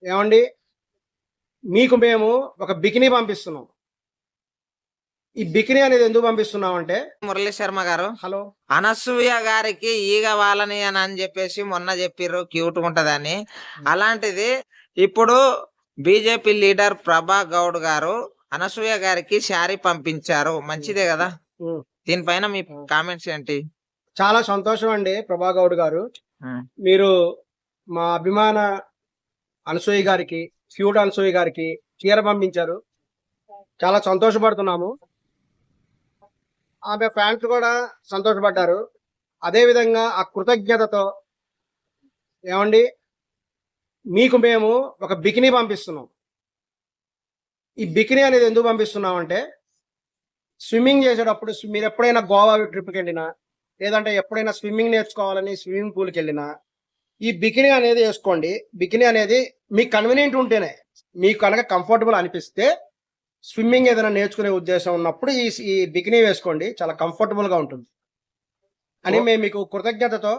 ఏమండి, మీకు మేము ఒక బికినీ పంపిస్తున్నాం. ఈ బికినీ అనేది ఎందుకు పంపిస్తున్నామంటే మురళీ శర్మ గారు, హలో! అనసూయ గారికి ఈగ వాలని అని చెప్పేసి మొన్న చెప్పిర్రు క్యూట్ ఉంటదని. అలాంటిది ఇప్పుడు బీజేపీ లీడర్ ప్రభా గౌడ్ గారు అనసూయ గారికి శారీ పంపించారు. మంచిదే కదా? హ్మ్. దీనిపైన మీ కామెంట్స్ ఏంటి? చాలా సంతోషం అండి ప్రభాగౌడ్ గారు. హ్మ్. మీరు మా అభిమాన అనసూయ గారికి, క్యూట్ అనసూయ గారికి చీర పంపించారు. చాలా సంతోషపడుతున్నాము. ఆమె ఫ్యాన్స్ కూడా సంతోషపడ్డారు. అదే విధంగా ఆ కృతజ్ఞతతో ఏమండి, మీకు మేము ఒక బికినీ పంపిస్తున్నాం. ఈ బికినీ అనేది ఎందుకు పంపిస్తున్నామంటే స్విమ్మింగ్ చేసేటప్పుడు మీరెప్పుడైనా గోవా ట్రిప్‌కెళ్ళినా, లేదంటే ఎప్పుడైనా స్విమ్మింగ్ నేర్చుకోవాలని స్విమ్మింగ్ పూల్‌కెళ్ళినా, ఈ బికినీ అనేది ఏసుకోండి. బికినీ అనేది మీకు కన్వీనియంట్ ఉంటేనే. మీకు కనుక కంఫర్టబుల్ అనిపిస్తే, స్విమ్మింగ్ ఏదైనా నేర్చుకునే ఉద్దేశం ఉన్నప్పుడు ఈ బికినీ వేసుకోండి. చాలా కంఫర్టబుల్‌గా ఉంటుంది. అని మేము మీకు కృతజ్ఞతతో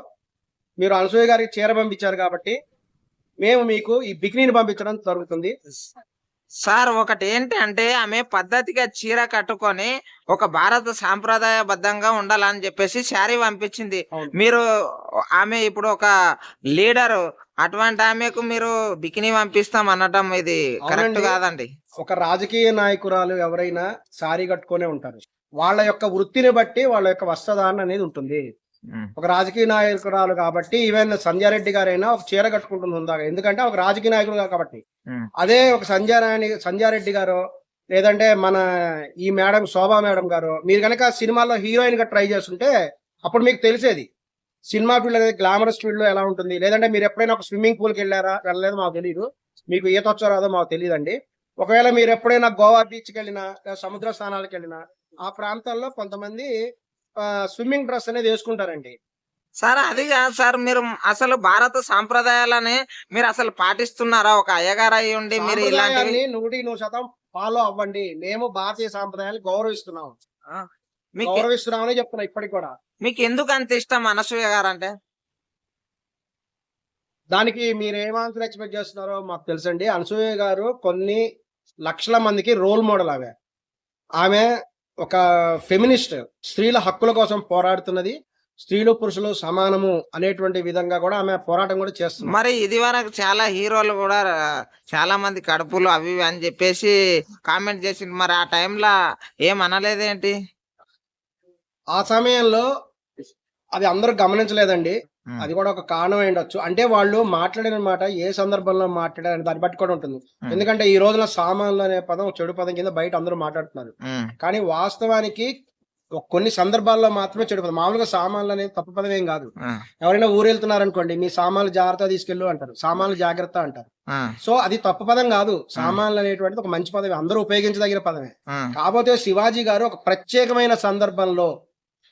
మీరు అనసూయ గారికి చీర పంపించారు కాబట్టి, మేము మీకు ఈ బికినీని పంపించడం జరుగుతుంది. సార్ ఒకటేంటి అంటే ఆమె పద్ధతిగా చీర కట్టుకొని ఒక భారత సాంప్రదాయబద్ధంగా ఉండాలని చెప్పేసి శారీ పంపించింది. అవును. మీరు ఆమె ఇప్పుడు ఒక లీడరు. అటువంటి ఆమెకు మీరు బికినీ పంపిస్తాం అనటం ఇది కరెక్ట్ అవునండి. కాదండి. ఒక రాజకీయ నాయకురాలు ఎవరైనా సారీ కట్టుకొనే ఉంటారు. వాళ్ళ యొక్క వృత్తిని బట్టి వాళ్ళ యొక్క వస్త్రధారణ అనేది ఉంటుంది. హ్మ్. ఒక రాజకీయ నాయకురాలు కాబట్టి ఈవెన్ సంధ్యారెడ్డి గారైనా ఒక చీర కట్టుకుంటుంది హుందాగా. ఎందుకంటే ఒక రాజకీయ నాయకులు కాబట్టి. హ్మ్. అదే ఒక సంధ్యారెడ్డి గారో, లేదంటే మన ఈ మేడం శోభా మేడం గారో, మీరు గనక సినిమాల్లో హీరోయిన్‌గా ట్రై చేసుంటే అప్పుడు మీకు తెలిసేది. సినిమా ఫీల్డ్ అనేది గ్లామరస్ ఫీల్డ్‌లో ఎలా ఉంటుంది? లేదంటే మీరెప్పుడైనా ఒక స్విమ్మింగ్ పూల్‌కెళ్లారా? వెళ్ళలేదో మాకు తెలీదు. మీకు ఈతొచ్చో రాదో మాకు తెలీదండి. ఒకవేళ మీరెప్పుడైనా గోవా బీచ్‌కెళ్ళినా, లేదా సముద్ర స్నానాలకెళ్ళినా, ఆ ప్రాంతాల్లో కొంతమంది స్విమ్మింగ్ డ్రెస్ అనేది యేసుకుంటారండి. సార్ అది కాదు సార్. మీరు అసలు భారత సాంప్రదాయాలని మీరు అసలు పాటిస్తున్నారా? ఒక అయ్యగారు అయ్యుండి మీరు ఇలాంటివి సాంప్రదాయాన్ని 100% ఫాలో అవ్వండి. మేము భారతీయ సాంప్రదాయాన్ని గౌరవిస్తున్నాం. ఆ! మీకు గౌరవిస్తున్నామనే చెప్తున్నా ఇప్పటికి కూడా. మీకెందుకు అంత ఇష్టం అనసూయ గారంటే? దానికి మీరేం ఆన్సర్ ఎక్స్‌పెక్ట్ చేస్తున్నారో మాకు తెలుసండి. అనసూయ గారు కొన్ని లక్షల మందికి రోల్ మోడల్ ఆమె. ఆమె ఒక ఫెమినిస్ట్. స్త్రీల హక్కుల కోసం పోరాడుతున్నది. స్త్రీలు, పురుషులు సమానము అనేటువంటి విధంగా కూడా ఆమె పోరాటం కూడా చేస్తున్నారు. మరి ఇదివరకు చాలా హీరోలు గూడా చాలా మంది కడుపులు అవి ఇవి అని జెప్పేసి కామెంట్ జేసిండ్రు. మరి ఆ టైంలా ఏమనలేదేంటి? ఆ సమయంలో అది అందరూ గమనించలేదండి. హ్మ్. అది కూడా ఒక కారణం అయ్యుండొచ్చు. అంటే వాళ్ళు మాట్లాడిన మాట ఏ సందర్భంలో మాట్లాడారనే దాన్ని బట్టి కూడా ఉంటుంది. హ్మ్. ఎందుకంటే ఈ రోజున సామాన్లు అనే పదం చెడు పదం కింద బయట అందరూ మాట్లాడుతున్నారు. హ్మ్. కానీ వాస్తవానికి కొన్ని సందర్భాల్లో మాత్రమే చెడు పదం. మామూలుగా సామాన్లు అనేది తప్పు పదం ఏం గాదు. ఆ! ఎవరైనా ఊరెళ్తున్నారనుకోండి, మీ సామాన్లు జాగ్రత్తగా తీసుకెళ్ళు అంటారు. సామాన్లు జాగ్రత్త అంటారు. ఆ! సో, అది తప్పు పదం గాదు. ఆ! సామాన్లు అనేటువంటిది ఒక మంచి పదమే. అందరూ ఉపయోగించదగిన పదమే. ఆ! కాపోతే శివాజీ గారు ఒక ప్రత్యేకమైన సందర్భంలో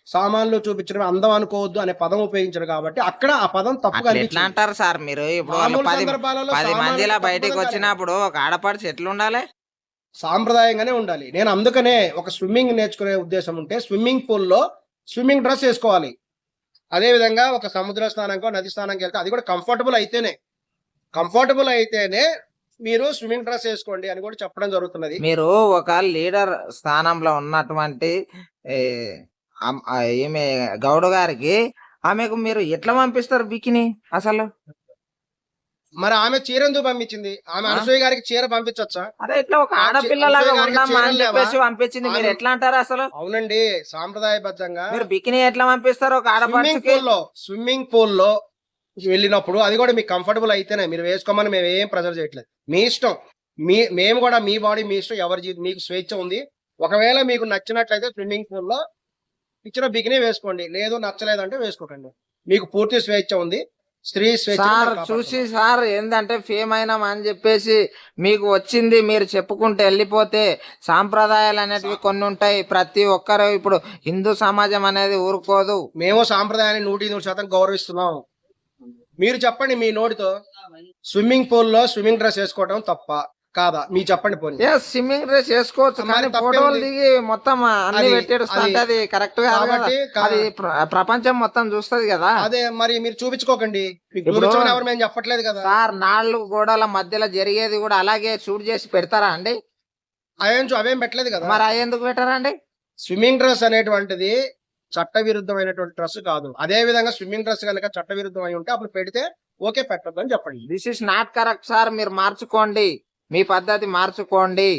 సామాన్లు చూపించడం అందం అనుకోవద్దు అనే పదం ఉపయోగించారు కాబట్టి, అక్కడ ఆ పదం తప్పుగా అట్లెట్లా అనిపించింది. అంటారు సార్ మీరు? ఇప్పుడు వాళ్ళు మామూలు 10 సందర్భాలలో 10 సామాన్లు మందిలా తప్పు పదం కాలేదు. బయటికొచ్చినప్పుడు ఒక ఆడపడుచు ఎట్లుండాలే? సాంప్రదాయంగానే ఉండాలి. నేను అందుకనే ఒక స్విమ్మింగ్ నేర్చుకునే ఉద్దేశం ఉంటే స్విమ్మింగ్ పూల్‌లో స్విమ్మింగ్ డ్రెస్ ఏసుకోవాలి. అదే విధంగా ఒక సముద్ర స్నానంకో, నది స్నానంకెళ్తే అది కూడా కంఫర్టబుల్ అయితేనే మీరు స్విమ్మింగ్ డ్రెస్ ఏసుకోండి అని కూడా చెప్పడం జరుగుతున్నది. మీరు ఒక లీడర్ స్థానంలో ఉన్నటువంటి ఈ ఈమె గౌడ గారికి ఆమెకు మీరు ఎట్లా పంపిస్తారు బికిని అసలు? మరి ఆమె చీరెందుకు పంపించింది? ఆమె ఆ! అనసూయ గారికి చీర పంపించొచ్చా? అదే ఇట్లా ఒక అనసూయ ఆడపిల్లలాగా గారికి ఉండమ్మా చీరలు అని లేవా? చెప్పేసి పంపించింది. మీరు ఆమె ఎట్లా అంటారు అసలు? అవునండి. సాంప్రదాయబద్ధంగా మీరు బికిని ఎట్లా పంపిస్తారు ఒక స్విమ్మింగ్ ఆడపడుచుకి? పూల్‌లో, స్విమ్మింగ్ పూల్‌లో వెళ్ళినప్పుడు అది కూడా మీకు కంఫర్టబుల్ అయితేనే మీరు వేసుకోమని మేమేం ప్రెషర్ చేయట్లేదు. మీ ఇష్టం. మేము కూడా మీ బాడీ మీ ఇష్టం. మీకు స్వేచ్ఛ ఉంది. ఒకవేళ మీకు నచ్చినట్లయితే స్విమ్మింగ్ పూల్‌లో ఇచ్చిన బికినీ వేసుకోండి. లేదు నచ్చలేదంటే వేసుకోకండి. మీకు పూర్తి స్వేచ్ఛ ఉంది. స్త్రీ స్వేచ్ఛను సార్ మేము చూసి కాపాడుతున్నాం. సార్ ఏందంటే ఫేమ్ అయినాం అని చెప్పేసి మీకు వచ్చింది మీరు చెప్పుకుంటూ వెళ్ళిపోతే సాంప్రదాయాలు అనేటివి కొన్ని ఉంటాయి. ప్రతి ఒక్కరు ఇప్పుడు హిందూ సమాజం అనేది ఊరుకోదు. మేము సాంప్రదాయాన్ని 100% గౌరవిస్తున్నాం. మీరు చెప్పండి మీ నోటితో స్విమ్మింగ్ పూల్‌లో స్విమ్మింగ్ డ్రెస్ ఏసుకోవడం తప్పా? కాదా మీ చెప్పండి పోనీ. స్విమ్మింగ్ డ్రెస్ వేసుకోవచ్చు మరి కానీ తప్పే ఫోటోలు ఉంది. దిగి మొత్తం అన్ని అది- పెట్టేడుస్తుంటే అది కరెక్ట్ కాదు కదా. కాబట్టి అది ప్రపంచం మొత్తం చూస్తది కదా అదే మరి మీరు చూపించుకోకండి. మీకు ఇప్పుడు- చూపించమని ఎవరు మేము చెప్పట్లేదు కదా. సార్. 4 గోడల మధ్యలో జరిగేది కూడా అలాగే షూట్ చేసి పెడతారా అండి? అవేం పెట్టలేదు కదా. మరి అవి ఎందుకు పెట్టారండి? స్విమ్మింగ్ డ్రెస్ అనేటువంటిది చట్ట విరుద్ధమైనటువంటి డ్రెస్ కాదు. అదే విధంగా స్విమ్మింగ్ డ్రెస్ కనుక చట్ట విరుద్ధం అయి ఉంటే అప్పుడు పెడితే ఓకే, పెట్టద్దు అని చెప్పండి. This is not correct sir. మీరు మార్చుకోండి, మీ పద్ధతి మార్చుకోండి.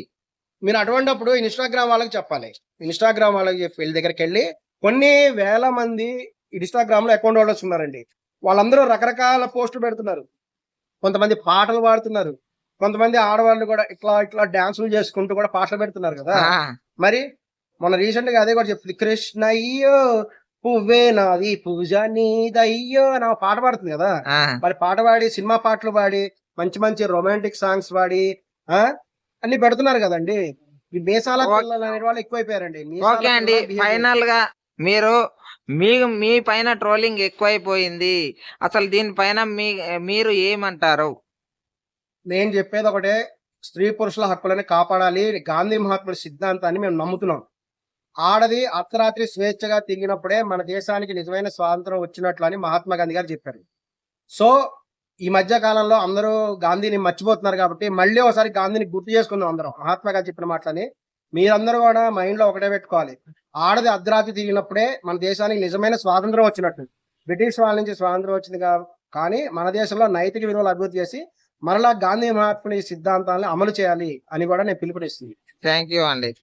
మీరు అటువంటిప్పుడు ఇన్స్టాగ్రామ్ వాళ్ళకి చెప్పాలి. ఇన్స్టాగ్రామ్ వాళ్ళకి చెప్పి వీళ్ళ దగ్గరికి వెళ్ళి కొన్ని వేల మంది ఇన్స్టాగ్రామ్ లో అకౌంట్ హోల్డర్స్ ఉన్నారండి. వాళ్ళందరూ రకరకాల పోస్టులు పెడుతున్నారు. కొంతమంది పాటలు పాడుతున్నారు, కొంతమంది ఆడవాళ్ళు కూడా ఇట్లా ఇట్లా డాన్సులు చేసుకుంటూ కూడా పాటలు పెడుతున్నారు కదా. ఆ, మరి మొన్న రీసెంట్ గా అదే కూడా చెప్తుంది, కృష్ణ అయ్యో పువ్వే నాది పూజ నీదయ్యో అని ఆమె పాట పాడుతుంది కదా. ఆ. మరి పాట పాడి సినిమా పాటలు పాడి మంచి మంచి రొమాంటిక్ సాంగ్స్ పాడి అన్ని పెడుతున్నారు కదండి. ఈ మీసాల ఓకే. పిల్లలు అనే వాళ్ళు ఎక్కువైపోయారండి. మీసాల ఓకే అండి. పిల్లలు behave ఫైనల్ గా మీరు మీ పైన ట్రోలింగ్ ఎక్కువైపోయింది. అసలు దీనిపైన మీరు ఏమంటారు? నేను చెప్పేది ఒకటే, స్త్రీ పురుషుల హక్కులని కాపాడాలి. గాంధీ మహాత్ముడి సిద్ధాంతాన్ని మేము నమ్ముతున్నాం. ఆడది అర్ధరాత్రి స్వేచ్ఛగా తిరిగినప్పుడే మన దేశానికి నిజమైన స్వాతంత్రం వచ్చినట్లు అని మహాత్మా గాంధీ గారు చెప్పారు. సో ఈ మధ్య కాలంలో అందరూ గాంధీని మర్చిపోతున్నారు కాబట్టి మళ్ళీ ఒకసారి గాంధీని గుర్తు చేసుకుందాం అందరం. మహాత్మా గారు చెప్పిన మాటలని మీరందరూ కూడా మైండ్ లో ఒకటే పెట్టుకోవాలి. ఆడది అర్ధరాత్రి తిరిగినప్పుడే మన దేశానికి నిజమైన స్వాతంత్రం వచ్చినట్టు. బ్రిటిష్ వాళ్ళ నుంచి స్వాతంత్రం వచ్చింది కానీ మన దేశంలో నైతిక విలువలు అభివృద్ధి చేసి మరలా గాంధీ మహాత్ముడి సిద్ధాంతాలను అమలు చేయాలి అని కూడా నేను పిలుపునిస్తుంది. థ్యాంక్ యూ అండి.